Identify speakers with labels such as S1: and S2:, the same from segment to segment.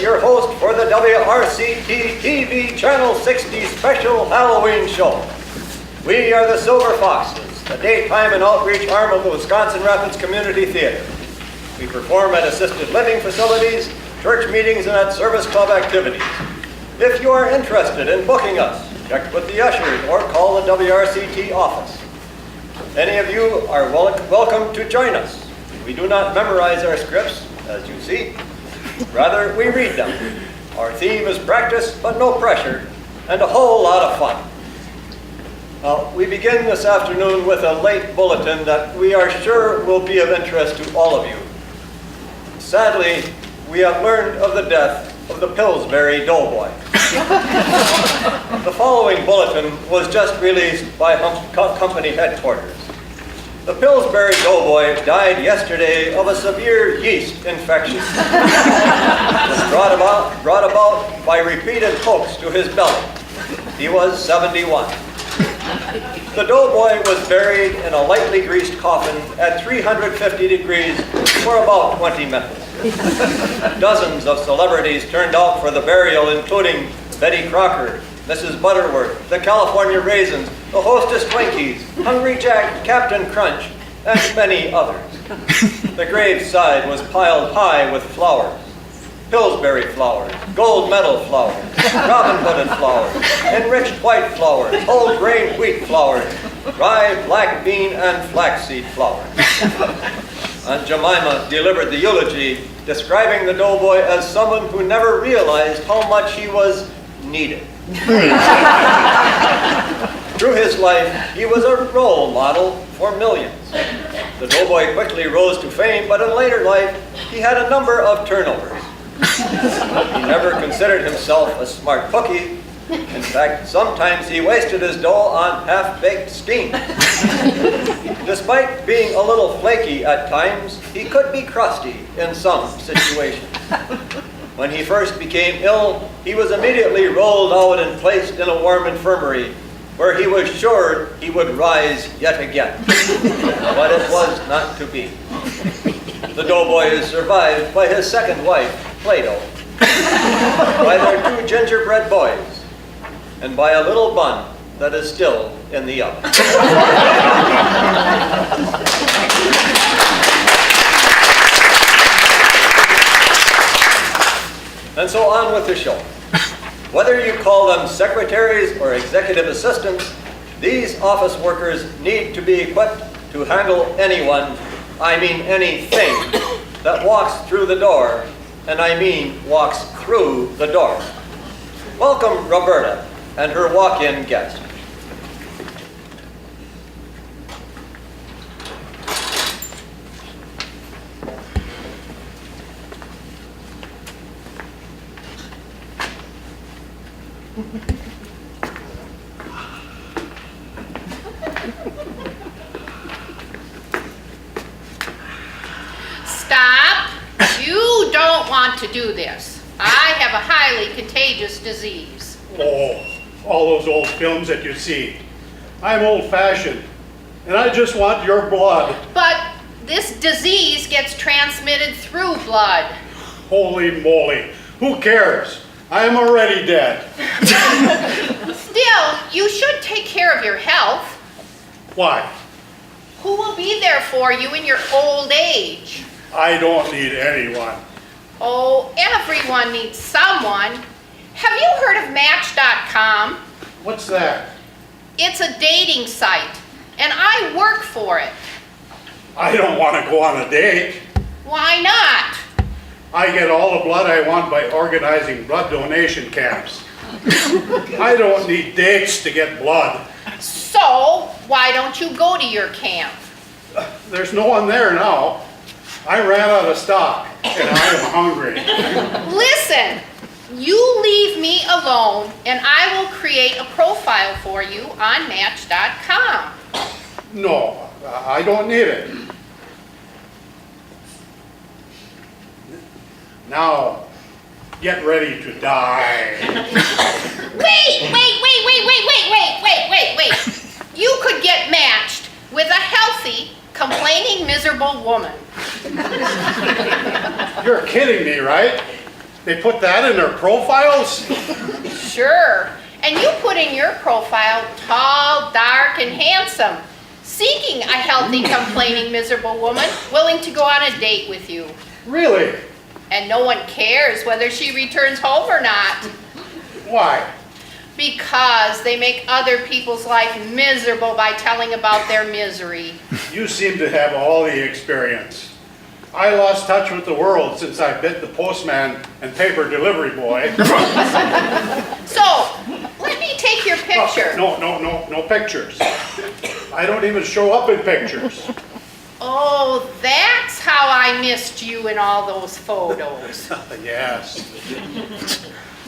S1: Your host for the WRCT TV Channel 60 special Halloween show. We are the Silver Foxes, the daytime and outreach arm of the Wisconsin Rapids Community Theater. We perform at assisted living facilities, church meetings, and at service club activities. If you are interested in booking us, check with the ushers or call the WRCT office. Any of you are welcome to join us. We do not memorize our scripts, as you see. Rather, we read them. Our theme is practice, but no pressure, and a whole lot of fun. We begin this afternoon with a late bulletin that we are sure will be of interest to all of you. Sadly, we have learned of the death of the Pillsbury Doughboy. The following bulletin was just released by company headquarters. The Pillsbury Doughboy died yesterday of a severe yeast infection. It was brought about by repeated pokes to his belly. He was 71. The Doughboy was buried in a lightly greased coffin at 350 degrees for about 20 minutes. Dozens of celebrities turned out for the burial, including Betty Crocker, Mrs. Butterworth, the California Raisins, the Hostess Twinkies, Hungry Jack, Captain Crunch, and many others. The graveside was piled high with flowers. Pillsbury flowers, gold medal flowers, robin-hooded flowers, enriched white flowers, whole grain wheat flowers, rye, black bean, and flaxseed flowers. Aunt Jemima delivered the eulogy, describing the Doughboy as someone who never realized how much he was needed. Through his life, he was a role model for millions. The Doughboy quickly rose to fame, but in later life, he had a number of turnovers. He never considered himself a smart cookie. In fact, sometimes he wasted his dough on half-baked schemes. Despite being a little flaky at times, he could be crusty in some situations. When he first became ill, he was immediately rolled out and placed in a warm infirmary, where he was sure he would rise yet again. But it was not to be. The Doughboy is survived by his second wife, Plato, by their 2 gingerbread boys, and by a little bun that is still in the oven. And so on with the show. Whether you call them secretaries or executive assistants, these office workers need to be equipped to handle anyone, I mean anything, that walks through the door, and I mean walks through the door. Welcome Roberta and her walk-in guest.
S2: Stop. You don't want to do this. I have a highly contagious disease.
S3: Oh, all those old films that you see. I'm old-fashioned, and I just want your blood.
S2: But This disease gets transmitted through blood.
S3: Holy moly. Who cares? I am already dead.
S2: Still, you should take care of your health.
S3: Why?
S2: Who will be there for you in your old age?
S3: I don't need anyone.
S2: Oh, everyone needs someone. Have you heard of Match.com?
S3: What's that?
S2: It's a dating site, and I work for it.
S3: I don't want to go on a date.
S2: Why not?
S3: I get all the blood I want by organizing blood donation camps. I don't need dates to get blood.
S2: So, why don't you go to your camp?
S3: There's no one there now. I ran out of stock, and I am hungry.
S2: Listen, you leave me alone, and I will create a profile for you on Match.com.
S3: No, I don't need it. Now, get ready to die.
S2: Wait! You could get matched with a healthy, complaining, miserable woman.
S3: You're kidding me, right? They put that in their profiles?
S2: Sure. And you put in your profile, tall, dark, and handsome, seeking a healthy, complaining, miserable woman willing to go on a date with you.
S3: Really?
S2: And no one cares whether she returns home or not.
S3: Why?
S2: Because they make other people's life miserable by telling about their misery.
S3: You seem to have all the experience. I lost touch with the world since I bit the postman and paper delivery boy.
S2: So, let me take your picture.
S3: No pictures. I don't even show up in pictures.
S2: Oh, that's how I missed you in all those photos.
S3: Yes.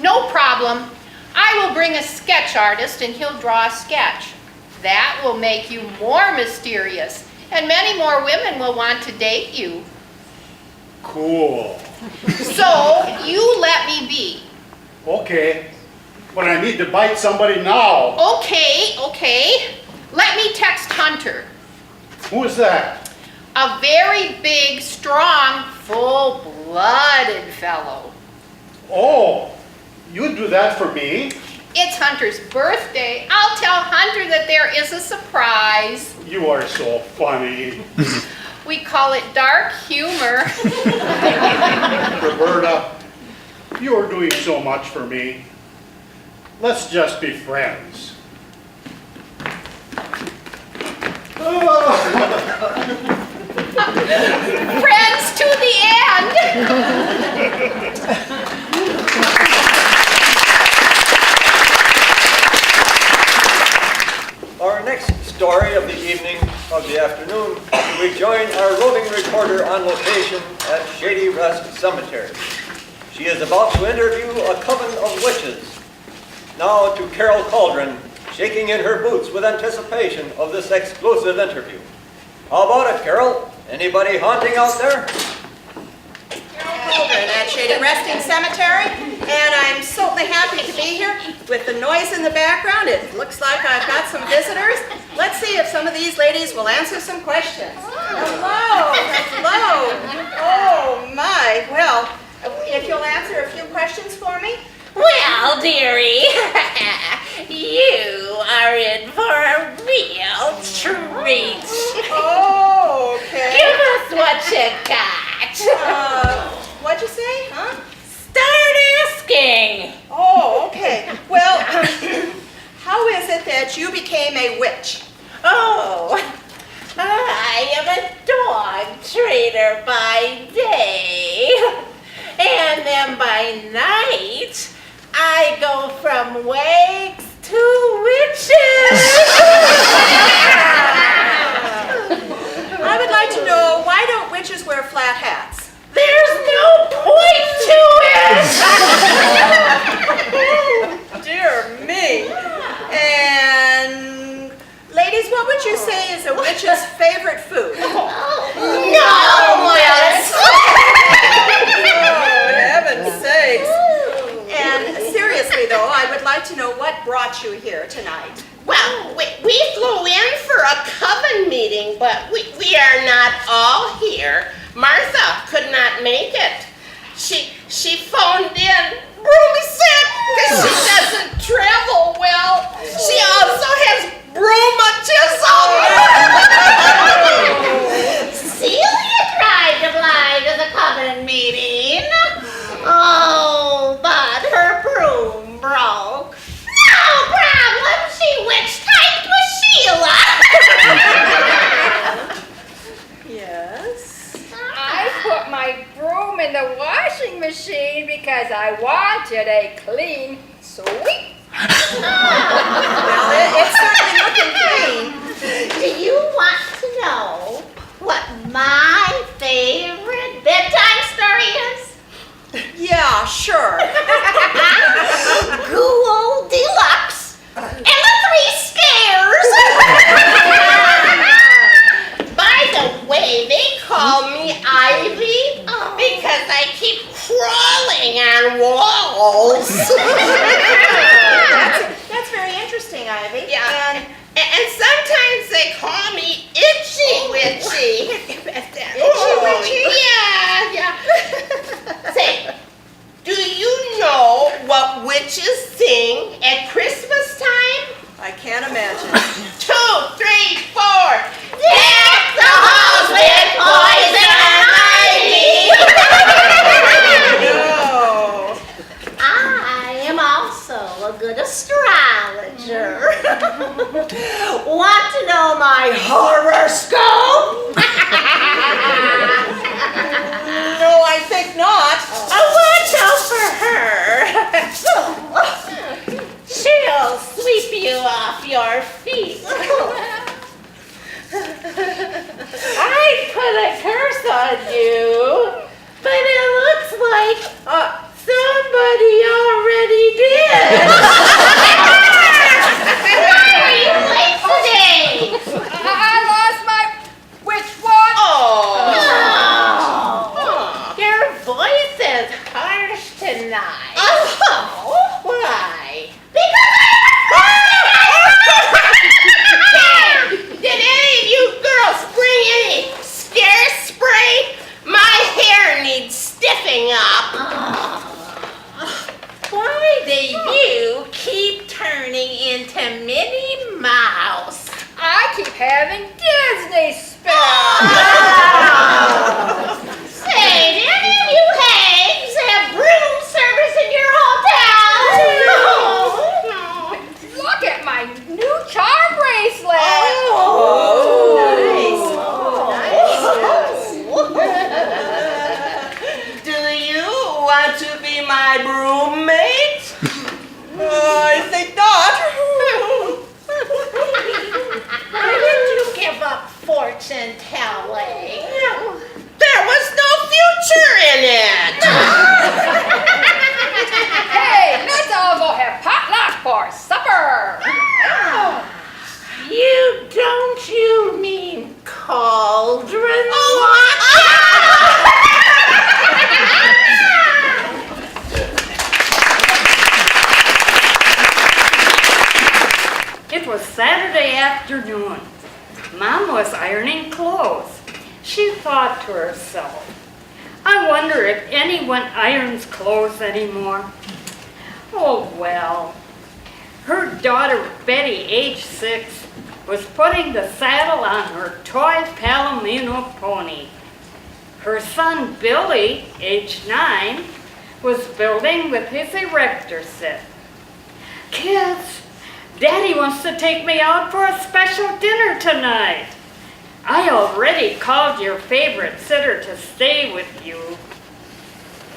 S2: No problem. I will bring a sketch artist and he'll draw a sketch. That will make you more mysterious, and many more women will want to date you.
S3: Cool.
S2: So, you let me be.
S3: Okay, but I need to bite somebody now.
S2: Okay. Let me text Hunter.
S3: Who is that?
S2: A very big, strong, full-blooded fellow.
S3: Oh, you'd do that for me?
S2: It's Hunter's birthday. I'll tell Hunter that there is a surprise.
S3: You are so funny.
S2: We call it dark humor.
S3: Roberta, you are doing so much for me. Let's just be friends.
S2: Friends to the end.
S1: Our next story of the evening, of the afternoon, we join our roving reporter on location at Shady Rest Cemetery. She is about to interview a coven of witches. Now to Carol Cauldron, shaking in her boots with anticipation of this exclusive interview. How about it, Carol? Anybody haunting out there?
S4: Carol Cauldron at Shady Resting Cemetery, and I'm certainly happy to be here. With the noise in the background, it looks like I've got some visitors. Let's see if some of these ladies will answer some questions. Hello. Oh my, well, if you'll answer a few questions for me.
S5: Well, dearie, you are in for a real treat.
S4: Oh, okay.
S5: Give us what you got.
S4: What'd you say, huh?
S5: Start asking.
S4: Oh, okay. Well, how is it that you became a witch?
S5: Oh, I am a dog trainer by day, and then by night, I go from wags to witches.
S4: I would like to know, why don't witches wear flat hats?
S5: There's no point to it.
S4: Dear me. And ladies, what would you say is a witch's favorite food?
S5: No,
S4: Oh, heaven's sakes. And seriously though, I would like to know what brought you here tonight.
S5: Well, we flew in for a coven meeting, but we are not all here. Martha could not make it. She phoned in broom sick because she doesn't travel well. She also has broomatism.
S6: Celia tried to fly to the covenant meeting. Oh, but her broom broke. No problem, she witch typed with Sheila.
S4: Yes?
S7: I put my broom in the washing machine because I wanted a clean sweep.
S4: Well, it's certainly looking clean.
S6: Do you want to know what my favorite bedtime story is?
S4: Yeah, sure.
S6: Ghoul Deluxe and the Three Scares.
S5: By the way, they call me Ivy because I keep crawling on walls.
S4: That's very interesting, Ivy.
S5: Yeah. And sometimes they call me Itchy Witchy.
S4: Itchy Witchy?
S5: Yeah. Say, do you know what witches sing at Christmas time?
S4: I can't imagine.
S5: 2, 3, 4.
S6: Deck the halls with poison ivy.
S4: No.
S6: I am also a good astrologer. Want to know my horoscope?
S4: No, I think not.
S6: Watch out for her. She'll sweep you off your feet. I put a curse on you, but it looks like somebody already did. Why are you late today?
S7: I lost my which one?
S6: Oh.
S5: Your voice is harsh tonight.
S6: Oh.
S5: Why? Did any of you girls bring any scare spray? My hair needs stiffing up.
S6: Why do you keep turning into Minnie Mouse?
S7: I keep having Disney spells.
S6: Say, did any of you hags have broom service in your hotel?
S7: Look at my new charm bracelet.
S5: Do you want to be my roommate?
S4: I think not.
S6: Why did you give up fortune telling?
S5: There was no future in it.
S7: Hey, let's all go have potluck for supper.
S5: You mean cauldron?
S8: It was Saturday afternoon. Mom was ironing clothes. She thought to herself, I wonder if anyone irons clothes anymore. Oh well. Her daughter Betty, age 6, was putting the saddle on her toy Palomino pony. Her son Billy, age 9, was building with his erector set. Kids, Daddy wants to take me out for a special dinner tonight. I already called your favorite sitter to stay with you.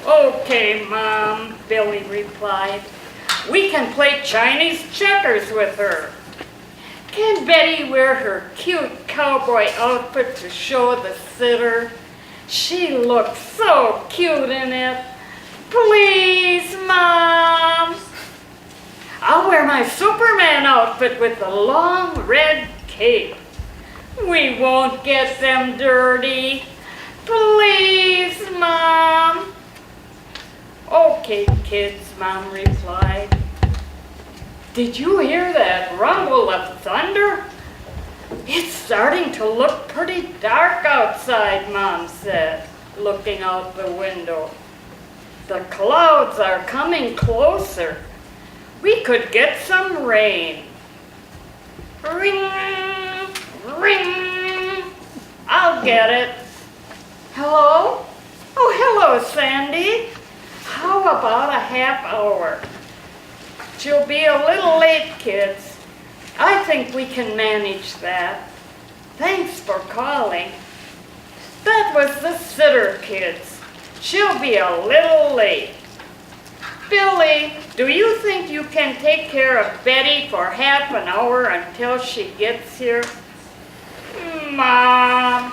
S8: Okay, Mom, Billy replied. We can play Chinese checkers with her. Can Betty wear her cute cowboy outfit to show the sitter? She looks so cute in it. Please, Mom. I'll wear my Superman outfit with the long red cape. We won't get them dirty. Please, Mom. Okay, kids, Mom replied. Did you hear that rumble of thunder? It's starting to look pretty dark outside, Mom said, looking out the window. The clouds are coming closer. We could get some rain. Ring, ring. I'll get it. Hello? Oh, hello, Sandy. How about a half hour? She'll be a little late, kids. I think we can manage that. Thanks for calling. That was the sitter, kids. She'll be a little late. Billy, do you think you can take care of Betty for half an hour until she gets here? Mom,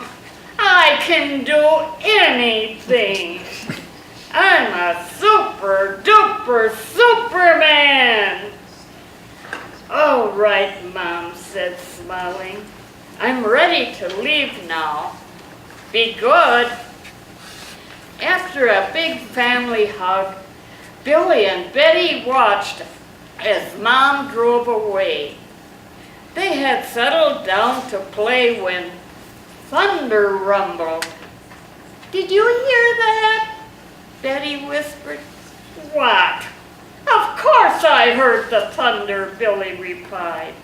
S8: I can do anything. I'm a super duper Superman. All right, Mom said, smiling. I'm ready to leave now. Be good. After a big family hug, Billy and Betty watched as Mom drove away. They had settled down to play when thunder rumbled. Did you hear that? Betty whispered. What? Of course I heard the thunder, Billy replied.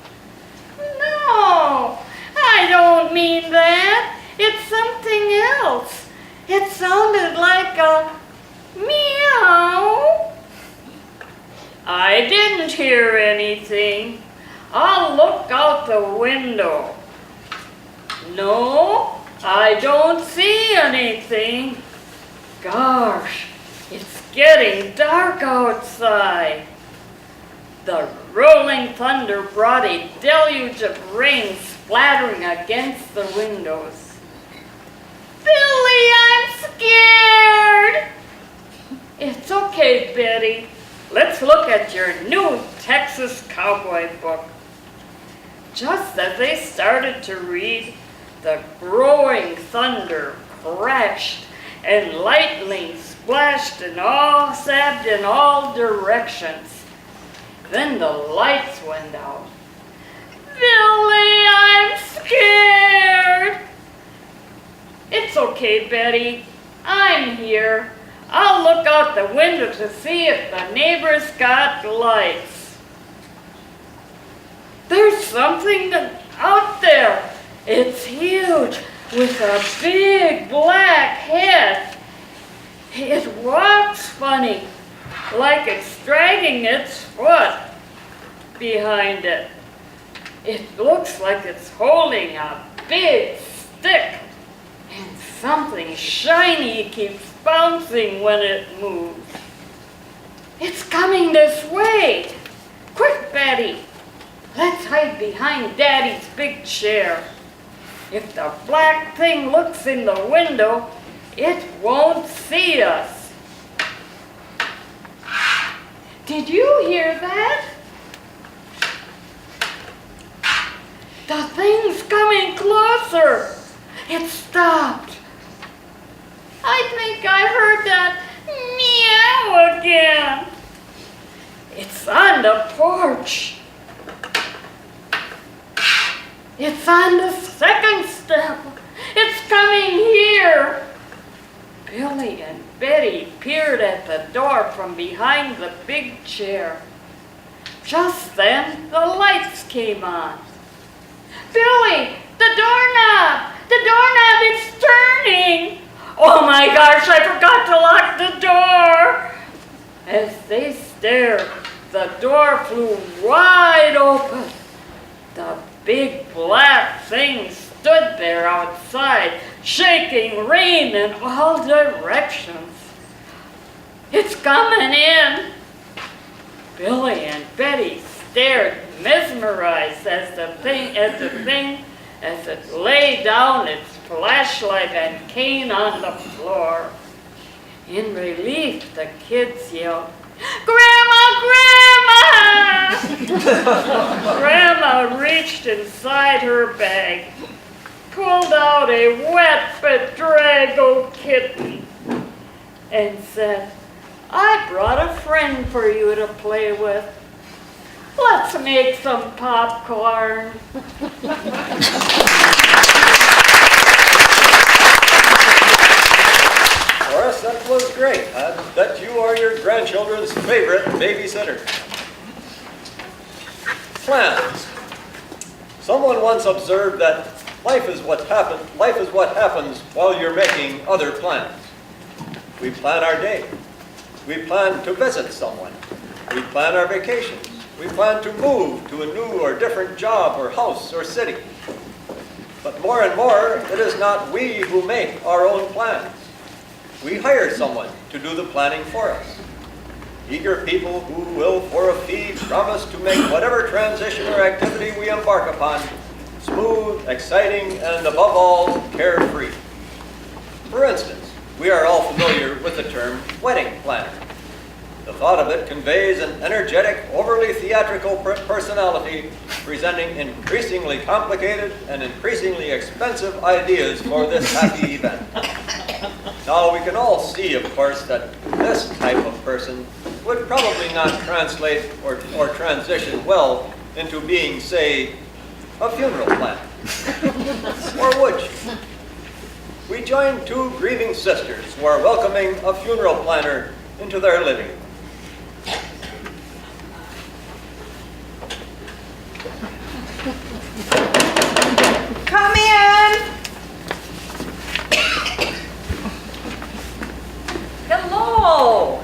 S8: No, I don't mean that. It's something else. It sounded like a meow. I didn't hear anything. I'll look out the window. No, I don't see anything. Gosh, it's getting dark outside. The rolling thunder brought a deluge of rain splattering against the windows. Billy, I'm scared. It's okay, Betty. Let's look at your new Texas cowboy book. Just as they started to read, the growing thunder crashed and lightning splashed and all stabbed in all directions. Then the lights went out. Billy, I'm scared. It's okay, Betty. I'm here. I'll look out the window to see if the neighbors got lights. There's something out there. It's huge with a big black head. It walks funny, like it's dragging its foot behind it. It looks like it's holding a big stick, and something shiny keeps bouncing when it moves. It's coming this way. Quick, Betty. Let's hide behind Daddy's big chair. If the black thing looks in the window, it won't see us. Did you hear that? The thing's coming closer. It stopped. I think I heard that meow again. It's on the porch. It's on the second step. It's coming here. Billy and Betty peered at the door from behind the big chair. Just then, the lights came on. Billy, the doorknob! The doorknob is turning! Oh my gosh, I forgot to lock the door! As they stared, the door flew wide open. The big black thing stood there outside, shaking rain in all directions. It's coming in! Billy and Betty stared mesmerized as it lay down its flashlight and cane on the floor. In relief, the kids yelled, "Grandma, Grandma!" Grandma reached inside her bag, pulled out a wet, bedraggled kitten, and said, "I brought a friend for you to play with. Let's make some popcorn."
S1: looks great. I bet you are your grandchildren's favorite babysitter. Plans. Someone once observed that life is what happens while you're making other plans. We plan our day. We plan to visit someone. We plan our vacations. We plan to move to a new or different job or house or city. But more and more, it is not we who make our own plans. We hire someone to do the planning for us. Eager people who will, for a fee, promise to make whatever transition or activity we embark upon smooth, exciting, and above all, carefree. For instance, we are all familiar with the term wedding planner. The thought of it conveys an energetic, overly theatrical personality presenting increasingly complicated and increasingly expensive ideas for this happy event. Now, we can all see, of course, that this type of person would probably not translate or transition well into being, say, a funeral planner. Or would she? We join two grieving sisters who are welcoming a funeral planner into their living room.
S4: Come in.
S9: Hello!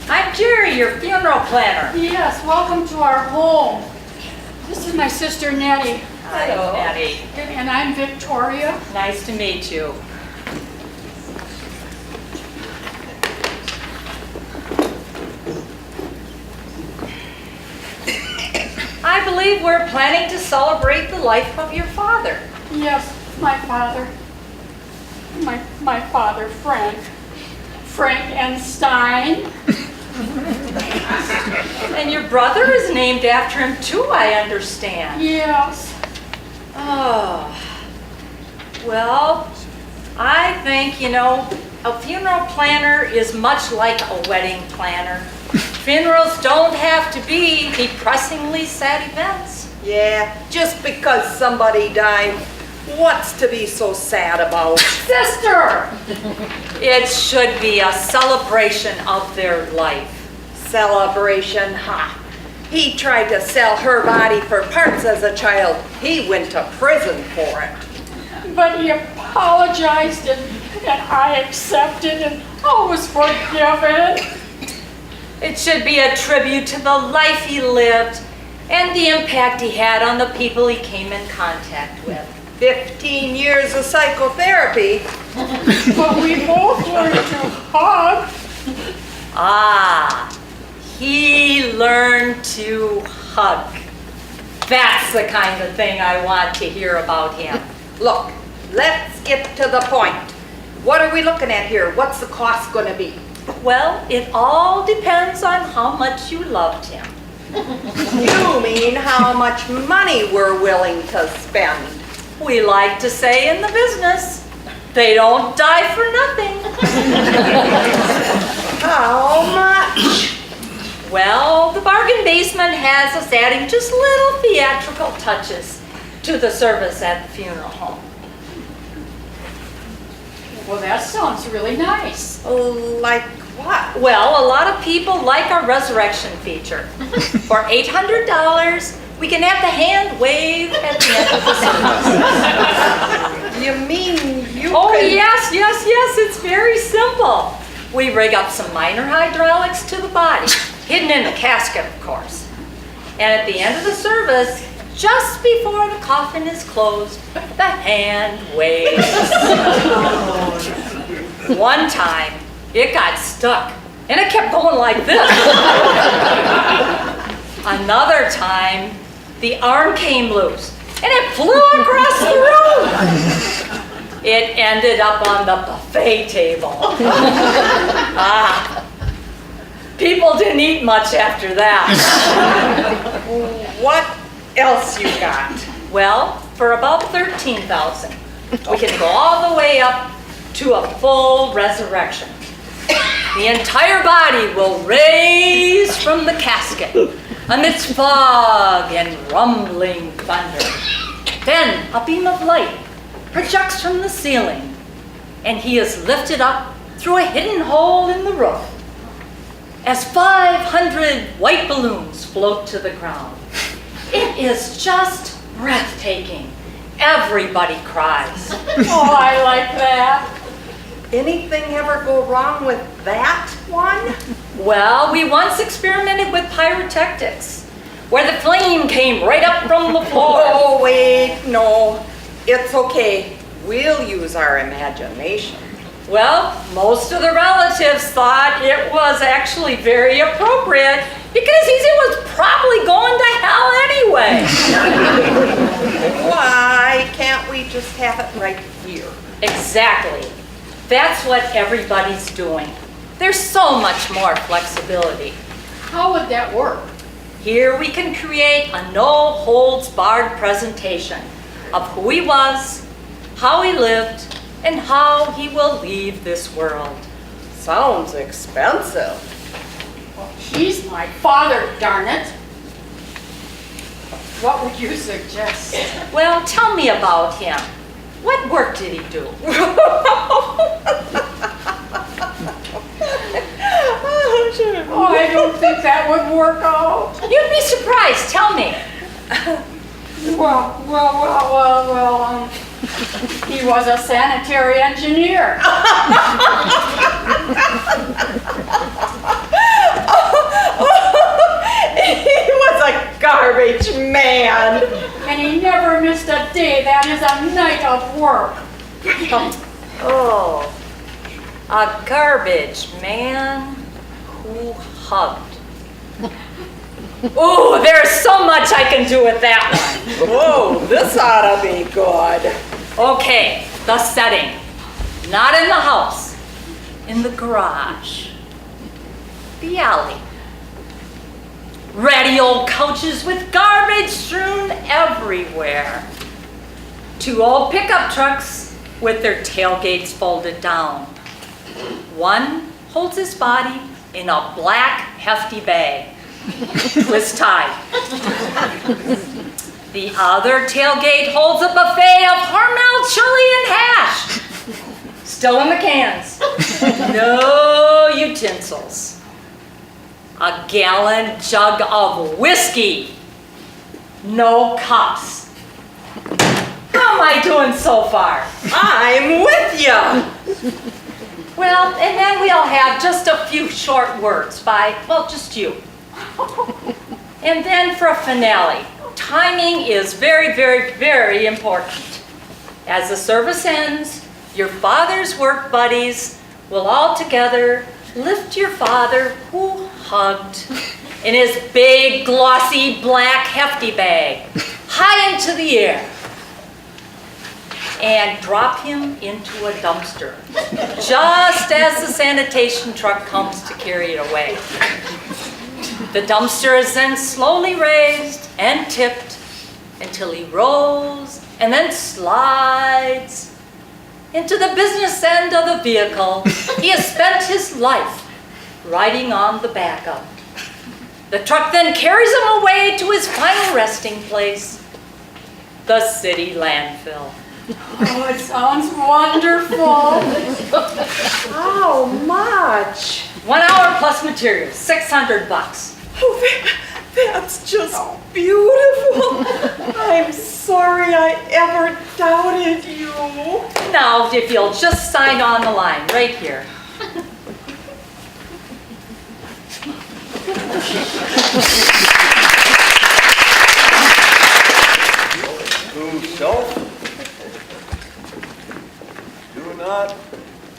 S9: I'm Jerry, your funeral planner.
S7: Yes, welcome to our home. This is my sister Nettie.
S9: Hello, Addie.
S7: And I'm Victoria.
S9: Nice to meet you. I believe we're planning to celebrate the life of your father.
S7: Yes, my father. My father, Frank. Frank Einstein.
S9: And your brother is named after him too, I understand.
S7: Yes.
S9: Oh, well, I think, a funeral planner is much like a wedding planner. Funerals don't have to be depressingly sad events.
S4: Yeah, just because somebody died, what's to be so sad about?
S7: Sister!
S9: It should be a celebration of their life.
S4: Celebration, ha. He tried to sell her body for parts as a child. He went to prison for it.
S7: But he apologized and I accepted and I was forgiven.
S9: It should be a tribute to the life he lived and the impact he had on the people he came in contact with.
S4: 15 years of psychotherapy.
S7: But we both learned to hug.
S9: Ah, he learned to hug. That's the kind of thing I want to hear about him.
S4: Look, let's get to the point. What are we looking at here? What's the cost going to be?
S9: Well, it all depends on how much you loved him.
S4: You mean how much money we're willing to spend?
S9: We like to say in the business, they don't die for nothing.
S4: How much?
S9: Well, the bargain basement has us adding just little theatrical touches to the service at the funeral home.
S7: Well, that sounds really nice.
S4: Like what?
S9: Well, a lot of people like our resurrection feature. For $800, we can have the hand wave at the end of the service.
S4: You mean you
S9: Oh,
S4: can...
S9: yes, it's very simple. We rig up some minor hydraulics to the body, hidden in the casket, of course. And at the end of the service, just before the coffin is closed, the hand waves. One time, it got stuck, and it kept going like this. Another time, the arm came loose, and it flew across the room. It ended up on the buffet table. People didn't eat much after that.
S4: What else you got?
S9: Well, for about $13,000, we can go all the way up to a full resurrection. The entire body will raise from the casket amidst fog and rumbling thunder. Then a beam of light projects from the ceiling, and he is lifted up through a hidden hole in the roof as 500 white balloons float to the ground. It is just breathtaking. Everybody cries.
S8: Oh, I like that.
S10: Anything ever go wrong with that one?
S9: Well, we once experimented with pyrotechnics, where the flame came right up from the floor.
S10: Oh, wait, no. It's okay. We'll use our imagination.
S9: Well, most of the relatives thought it was actually very appropriate because he was probably going to hell anyway.
S10: Why can't we just have it right here?
S9: Exactly. That's what everybody's doing. There's so much more flexibility.
S2: How would that work?
S9: Here we can create a no-holds-barred presentation of who he was, how he lived, and how he will leave this world.
S10: Sounds expensive.
S7: He's my father, darn it. What would you suggest?
S9: Well, tell me about him. What work did he do?
S7: Oh, I don't think that would work out.
S9: You'd be surprised. Tell me.
S7: Well, he was a sanitary engineer.
S10: He was a garbage man.
S7: And he never missed a day. That is a night of work.
S9: Oh, a garbage man who hugged. Oh, there's so much I can do with that one.
S10: Whoa, this ought to be good.
S9: Okay, the setting. Not in the house, in the garage. The alley. Ratty old couches with garbage strewn everywhere. 2 old pickup trucks with their tailgates folded down. One holds his body in a black, hefty bag, twist tied. The other tailgate holds a buffet of Hormel chili and hash, still in the cans. No utensils. A gallon jug of whiskey. No cups. How am I doing so far?
S10: I'm with ya.
S9: Well, and then we'll have just a few short words by, well, just you. And then for a finale, timing is very, very, very important. As the service ends, your father's work buddies will all together lift your father, who hugged, in his big, glossy, black, hefty bag, high into the air, and drop him into a dumpster, just as the sanitation truck comes to carry it away. The dumpster is then slowly raised and tipped until he rolls and then slides into the business end of the vehicle he has spent his life riding on the back of. The truck then carries him away to his final resting place, the city landfill.
S7: Oh, it sounds wonderful.
S10: How much?
S9: 1 hour plus materials, $600.
S10: Oh, that's just beautiful. I'm sorry I ever doubted you.
S9: Now, if you'll just sign on the line, right here.
S1: To self, do not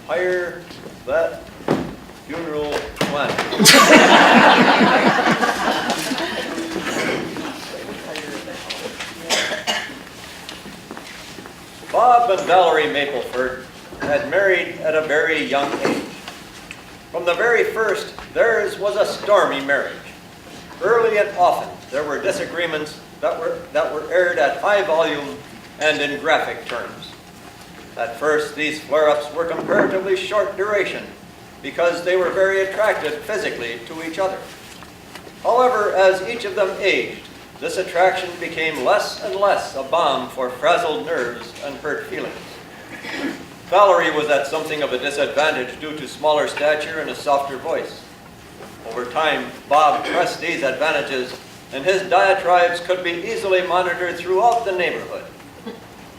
S1: hire that funeral planner. Bob and Valerie Mapleford had married at a very young age. From the very first, theirs was a stormy marriage. Early and often, there were disagreements that were aired at high volume and in graphic terms. At first, these flare-ups were comparatively short duration because they were very attracted physically to each other. However, as each of them aged, this attraction became less and less a balm for frazzled nerves and hurt feelings. Valerie was at something of a disadvantage due to smaller stature and a softer voice. Over time, Bob pressed these advantages, and his diatribes could be easily monitored throughout the neighborhood.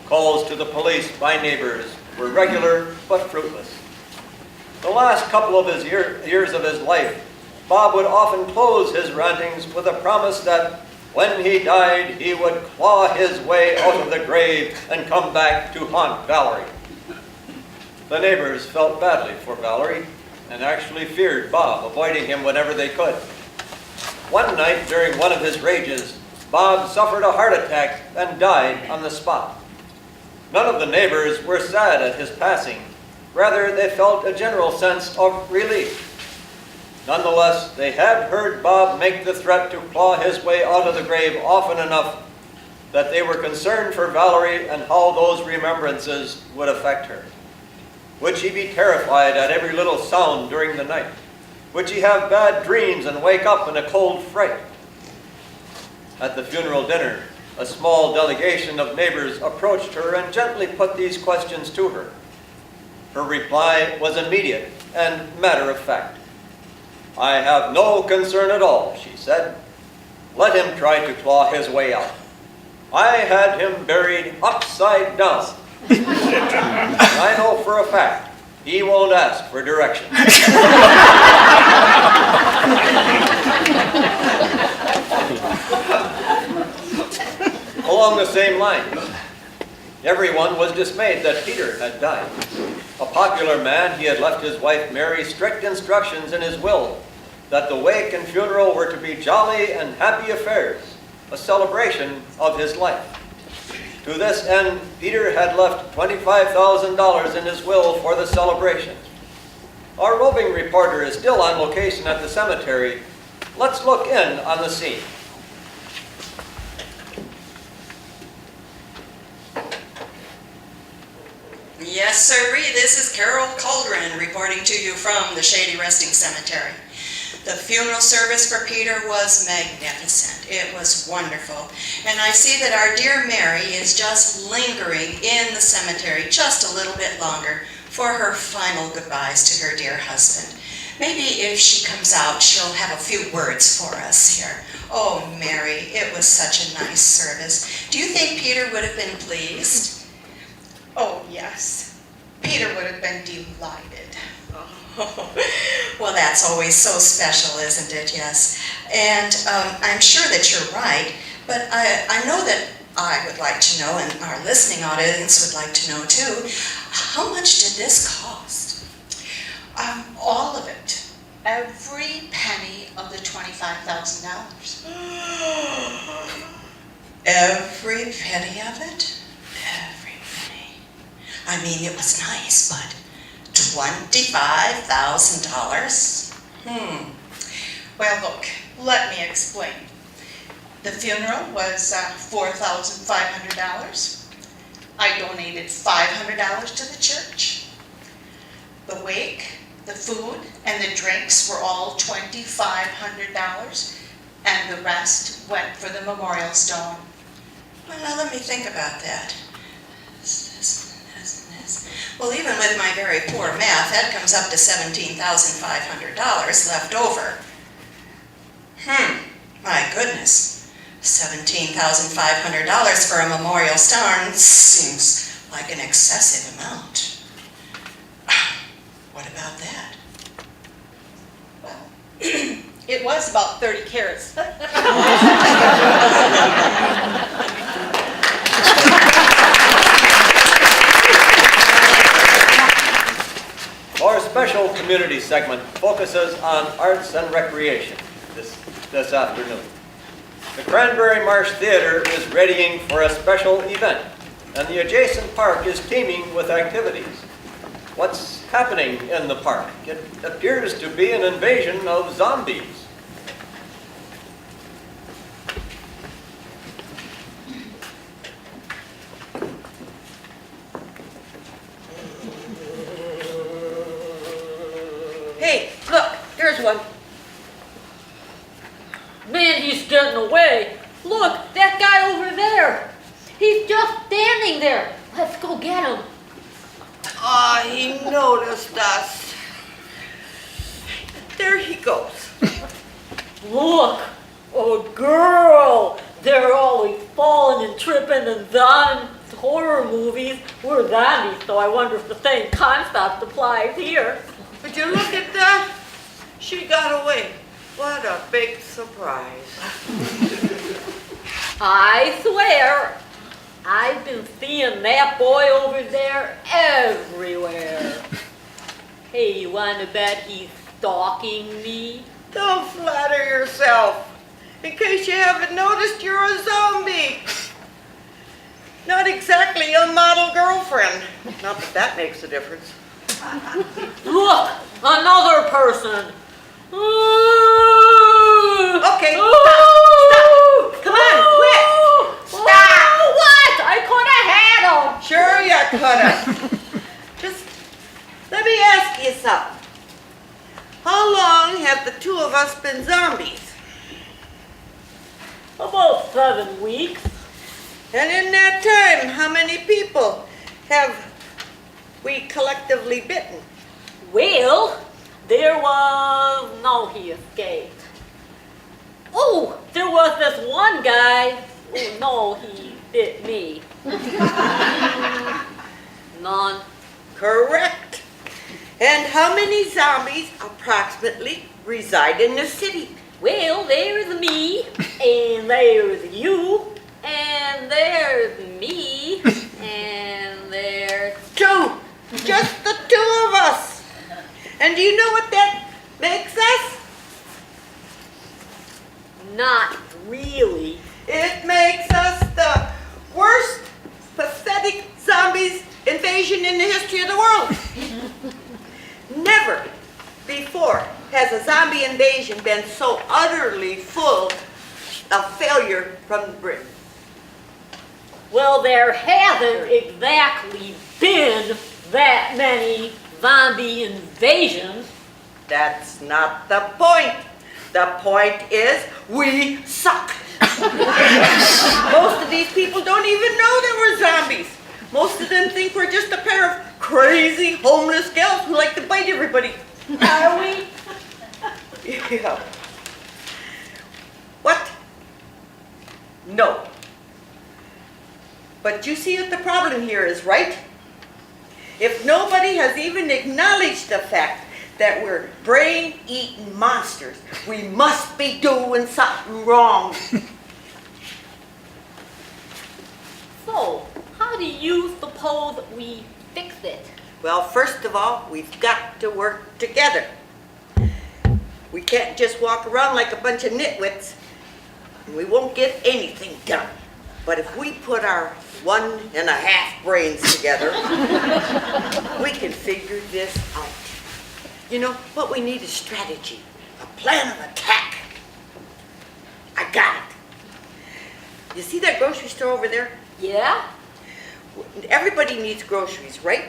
S1: Calls to the police by neighbors were regular but fruitless. The last couple of his years of his life, Bob would often close his rantings with a promise that when he died, he would claw his way out of the grave and come back to haunt Valerie. The neighbors felt badly for Valerie and actually feared Bob, avoiding him whenever they could. One night during one of his rages, Bob suffered a heart attack and died on the spot. None of the neighbors were sad at his passing. Rather, they felt a general sense of relief. Nonetheless, they had heard Bob make the threat to claw his way out of the grave often enough that they were concerned for Valerie and how those remembrances would affect her. Would she be terrified at every little sound during the night? Would she have bad dreams and wake up in a cold fright? At the funeral dinner, a small delegation of neighbors approached her and gently put these questions to her. Her reply was immediate and matter of fact. "I have no concern at all," she said. "Let him try to claw his way out. I had him buried upside down. I know for a fact he won't ask for directions." Along the same lines, everyone was dismayed that Peter had died. A popular man, he had left his wife Mary strict instructions in his will that the wake and funeral were to be jolly and happy affairs, a celebration of his life. To this end, Peter had left $25,000 in his will for the celebration. Our roving reporter is still on location at the cemetery. Let's look in on the scene.
S11: Yes, sirree, this is Carol Cauldron reporting to you from the Shady Resting Cemetery. The funeral service for Peter was magnificent. It was wonderful. And I see that our dear Mary is just lingering in the cemetery just a little bit longer for her final goodbyes to her dear husband. Maybe if she comes out, she'll have a few words for us here. Oh, Mary, it was such a nice service. Do you think Peter would have been pleased?
S5: Oh, yes. Peter would have been delighted.
S11: Oh, well, that's always so special, isn't it? Yes. And I'm sure that you're right, but I know that I would like to know, and our listening audience would like to know too, how much did this cost?
S5: All of it. Every penny of the $25,000.
S11: Every penny of it? Every penny. I mean, it was nice, but $25,000?
S5: Well, look, let me explain. The funeral was $4,500. I donated $500 to the church. The wake, the food, and the drinks were all $2,500, and the rest went for the memorial stone.
S11: Well, now let me think about that. Well, even with my very poor math, that comes up to $17,500 left over. My goodness. $17,500 for a memorial stone seems like an excessive amount. What about that?
S5: Well, it was about 30 carats.
S1: Our special community segment focuses on arts and recreation this afternoon. The Cranberry Marsh Theater is readying for a special event, and the adjacent park is teeming with activities. What's happening in the park? It appears to be an invasion of zombies.
S10: Hey, look, here's one.
S9: Man, he's getting away. Look, that guy over there. He's just standing there. Let's go get him.
S10: He noticed us. There he goes.
S9: Look, oh girl, they're always falling and tripping and dying. Horror movies. We're zombies, so I wonder if the same concept applies here.
S10: Would you look at that? She got away. What a big surprise.
S9: I swear, I've been seeing that boy over there everywhere. Hey, you wanna bet he's stalking me?
S10: Don't flatter yourself. In case you haven't noticed, you're a zombie. Not exactly a model girlfriend. Not that that makes a difference.
S9: Look, another person.
S10: Okay, stop. Come on, quit. Stop.
S9: What? I could have had him.
S10: Sure you coulda. Just let me ask you something. How long have the two of us been zombies?
S9: About 7 weeks.
S10: And in that time, how many people have we collectively bitten?
S9: Well, there was... No, he escaped. Oh, there was this one guy. Oh, no, he bit me. None.
S10: Correct. And how many zombies approximately reside in the city?
S9: Well, there's me, and there's you, and there's me, and there's...
S10: Two. Just the two of us. And do you know what that makes us?
S9: Not really.
S10: It makes us the worst pathetic zombies invasion in the history of the world. Never before has a zombie invasion been so utterly full of failure from the Britain.
S9: Well, there haven't exactly been that many zombie invasions.
S10: That's not the point. The point is we suck. Most of these people don't even know that we're zombies. Most of them think we're just a pair of crazy homeless gals who like to bite everybody.
S9: Are we?
S10: Yeah. What? No. But you see what the problem here is, right? If nobody has even acknowledged the fact that we're brain-eating monsters, we must be doing something wrong.
S9: So, how do you suppose we fix it?
S10: Well, first of all, we've got to work together. We can't just walk around like a bunch of nitwits, and we won't get anything done. But if we put our 1.5 brains together, we can figure this out. You know, what we need is strategy, a plan of attack. I got it. You see that grocery store over there?
S9: Yeah?
S10: Everybody needs groceries, right?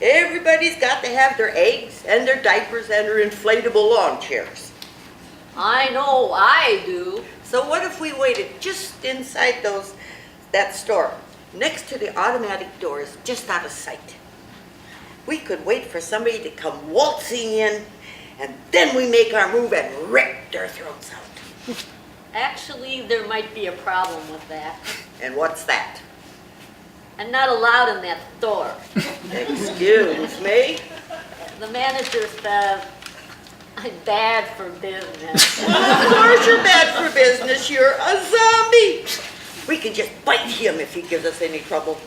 S10: Everybody's got to have their eggs and their diapers and their inflatable lawn chairs.
S9: I know I do.
S10: So what if we waited just inside that store, next to the automatic doors, just out of sight? We could wait for somebody to come waltzing in, and then we make our move and rip their throats out.
S9: Actually, there might be a problem with that.
S10: And what's that?
S9: I'm not allowed in that store.
S10: Excuse me?
S9: The manager says I'm bad for business.
S10: Well, of course you're bad for business. You're a zombie. We can just bite him if he gives us any trouble.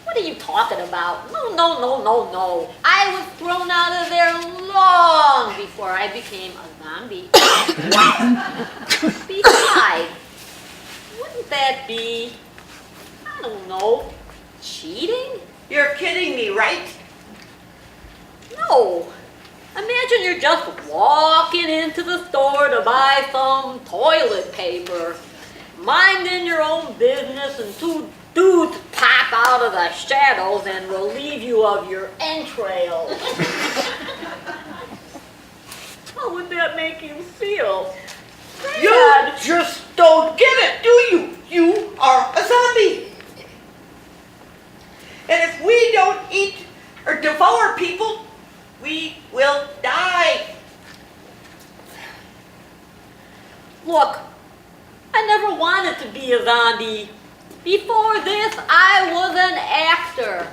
S9: What are you talking about? No. I was thrown out of there long before I became a zombie. Besides, wouldn't that be, I don't know, cheating?
S10: You're kidding me, right?
S9: No. Imagine you're just walking into the store to buy some toilet paper, minding your own business, and two dudes pop out of the shadows and relieve you of your entrails. How would that make you feel?
S10: You just don't get it, do you? You are a zombie. And if we don't eat or devour people, we will die.
S9: Look, I never wanted to be a zombie. Before this, I was an actor,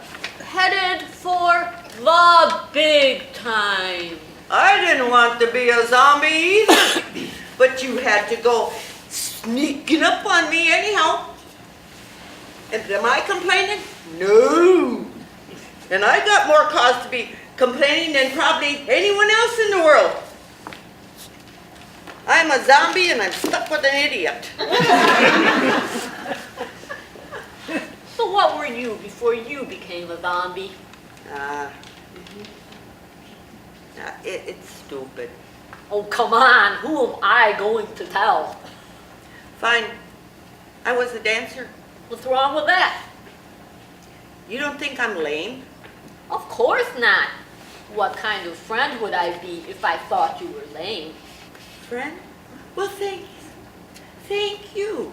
S9: headed for the big time.
S10: I didn't want to be a zombie either, but you had to go sneaking up on me anyhow. And am I complaining? No. And I got more cause to be complaining than probably anyone else in the world. I'm a zombie and I'm stuck with an idiot.
S9: So what were you before you became a zombie?
S10: It's stupid.
S9: Oh, come on. Who am I going to tell?
S10: Fine. I was a dancer.
S9: What's wrong with that?
S10: You don't think I'm lame?
S9: Of course not. What kind of friend would I be if I thought you were lame?
S10: Friend? Well, thanks. Thank you.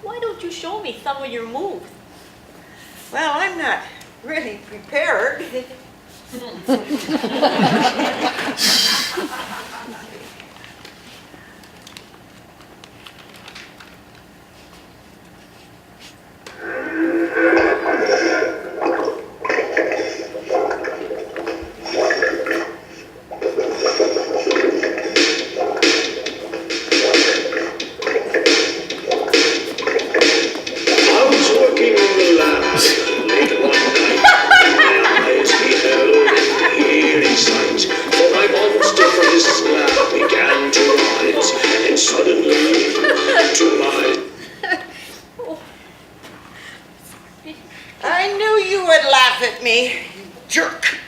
S9: Why don't you show me some of your moves?
S10: Well, I'm not really prepared. I knew you would laugh at me, you jerk.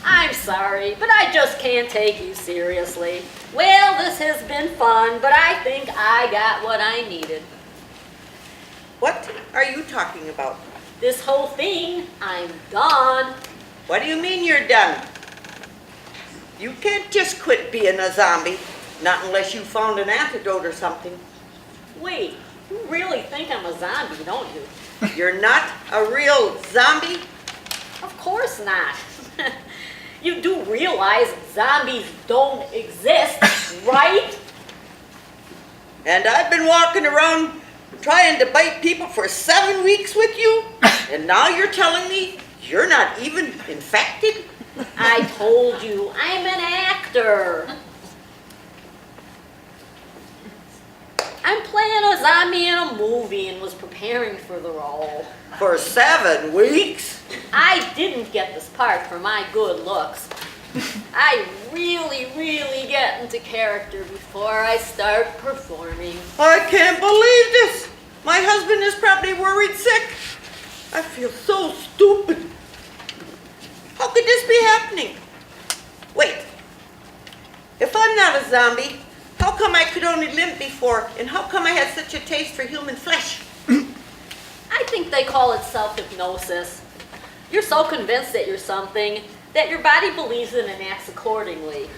S9: I'm sorry, but I just can't take you seriously. Well, this has been fun, but I think I got what I needed.
S10: What are you talking about?
S9: This whole thing, I'm done.
S10: What do you mean you're done? You can't just quit being a zombie, not unless you found an antidote or something.
S9: Wait, you really think I'm a zombie, don't you?
S10: You're not a real zombie?
S9: Of course not. You do realize zombies don't exist, right?
S10: And I've been walking around trying to bite people for 7 weeks with you? And now you're telling me you're not even infected?
S9: I told you, I'm an actor. I'm playing a zombie in a movie and was preparing for the role.
S10: For 7 weeks?
S9: I didn't get this part for my good looks. I really get into character before I start performing.
S10: I can't believe this. My husband is probably worried sick. I feel so stupid. How could this be happening? Wait. If I'm not a zombie, how come I could only limp before, and how come I had such a taste for human flesh?
S9: I think they call it self-hypnosis. You're so convinced that you're something that your body believes it and acts accordingly.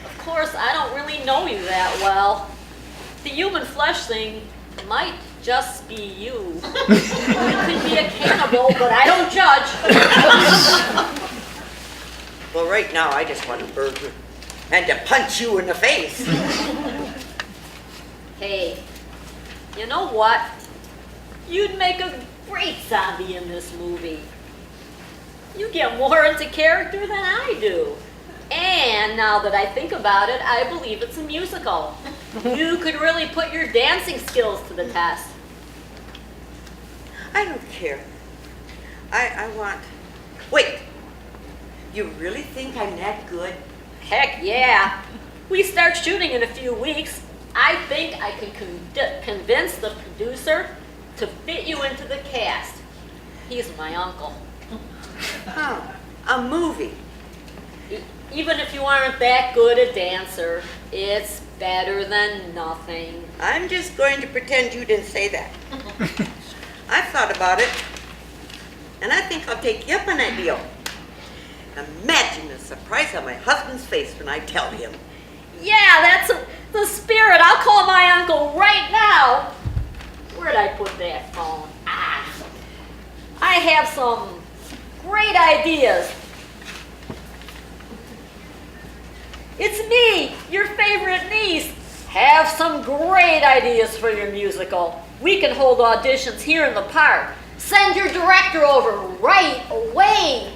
S9: Of course, I don't really know you that well. The human flesh thing might just be you. You could be a cannibal, but I don't judge.
S10: Well, right now, I just want a burger and to punch you in the face.
S9: Hey, you know what? You'd make a great zombie in this movie. You get more into character than I do. And now that I think about it, I believe it's a musical. You could really put your dancing skills to the test.
S10: I don't care. I want... Wait. You really think I'm that good?
S9: Heck yeah. We start shooting in a few weeks. I think I can convince the producer to fit you into the cast. He's my uncle.
S10: Oh, a movie.
S9: Even if you aren't that good a dancer, it's better than nothing.
S10: I'm just going to pretend you didn't say that. I've thought about it, and I think I'll take you up on that deal. Imagine the surprise on my husband's face when I tell him.
S9: Yeah, that's the spirit. I'll call my uncle right now. Where'd I put that phone? Ah, I have some great ideas. It's me, your favorite niece. Have some great ideas for your musical. We can hold auditions here in the park. Send your director over right away.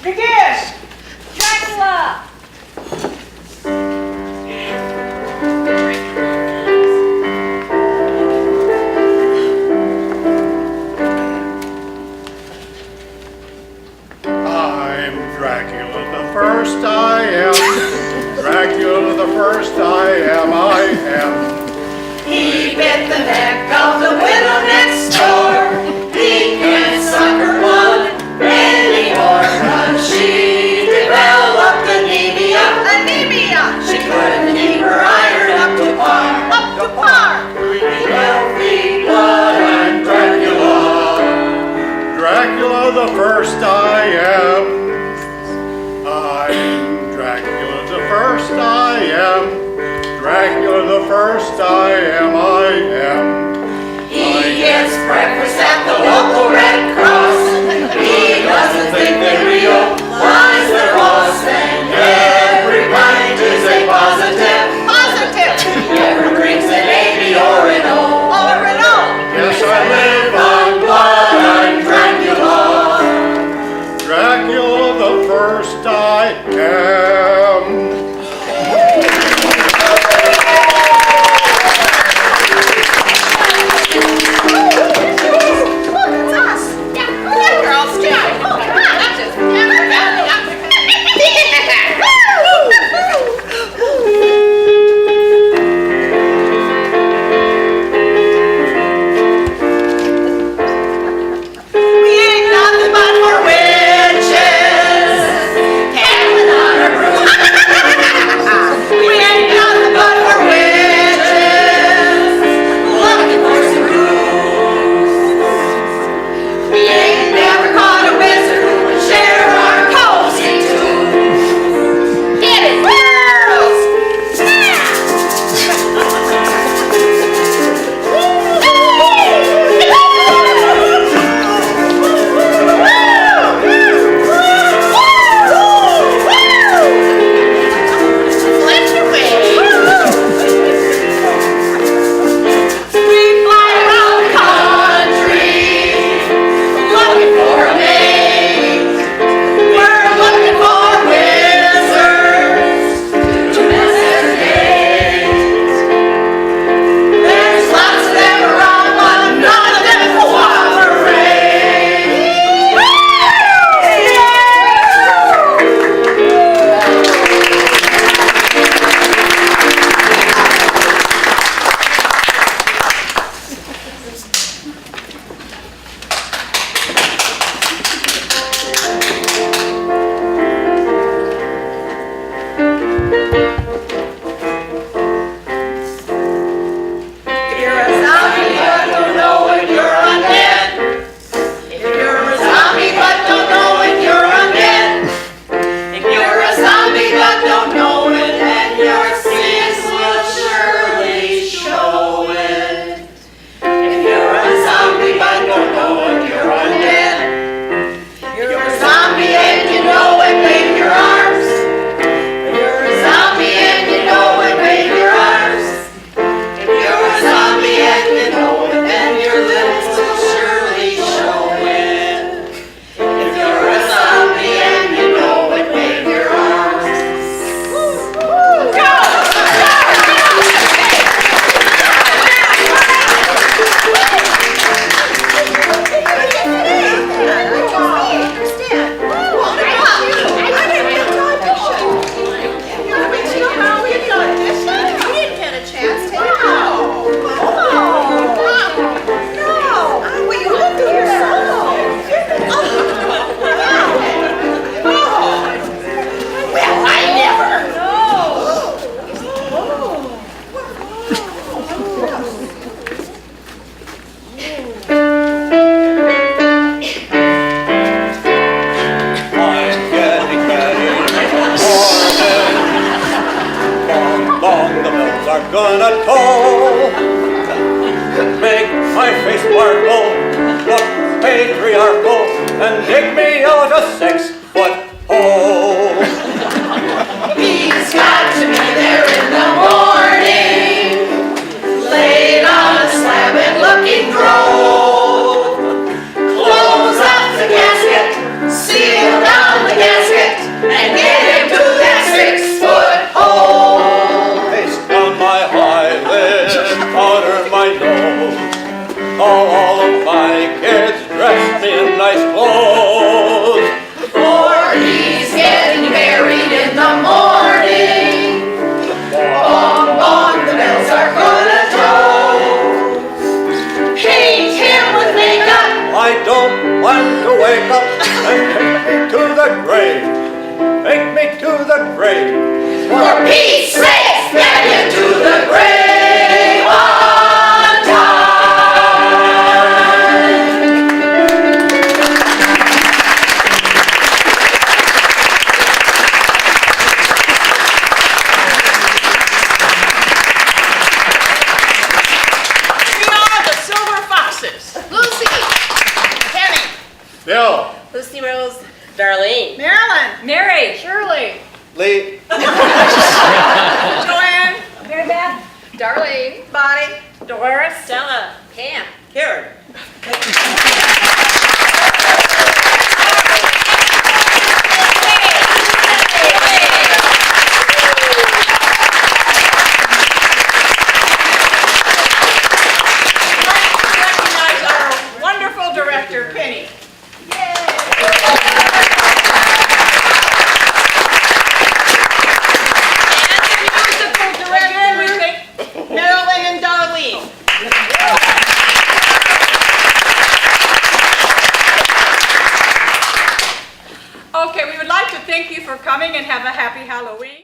S7: Begin!
S9: Dracula!
S3: I'm Dracula the first I am. Dracula the first I am.
S6: He bit the neck of the widow next door. He can't suck her blood anymore, 'cause she developed anemia. She couldn't keep her iron up to par.
S3: Healthy blood, I'm Dracula. Dracula the first I am. I'm Dracula the first I am. Dracula the first I am.
S6: He gets breakfast at the local Red Cross. He doesn't think they realize they're lost, and every pint is a positive. He never drinks an 80 or an O.
S3: Yes, I live on blood, I'm Dracula. Dracula the first I am.
S1: Make my face sparkle, look patriarchal, and dig me out a 6-foot hole.
S12: He's got to be there in the morning, laid on a slab and looking droll. Close up the casket, seal down the gasket, and get him to that 6-foot hole.
S1: Face down my eyelid, powder my nose. All of my kids dress me in nice clothes.
S12: For he's getting married in the morning. Bong, bong, the bells are gonna toll. Paint him with makeup.
S1: I don't want to wake up and take me to the grave. Take me to the grave.
S12: For Pete's sake, get him to the grave on time.
S4: We are the Silver Foxes.
S2: Lucy, Penny,
S3: Bill,
S4: Lucy Rose,
S6: Darlene.
S4: Marilyn,
S9: Mary.
S2: Shirley,
S1: Lee,
S4: Joanne,
S6: Mary Beth.
S2: Darlene,
S4: Bonnie,
S6: Doris. Stella. Pam.
S10: Karen.
S4: recognize our wonderful director, Penny. And the musical director, we think Marilyn and Darlene. Okay, we would like to thank you for coming and have a happy Halloween.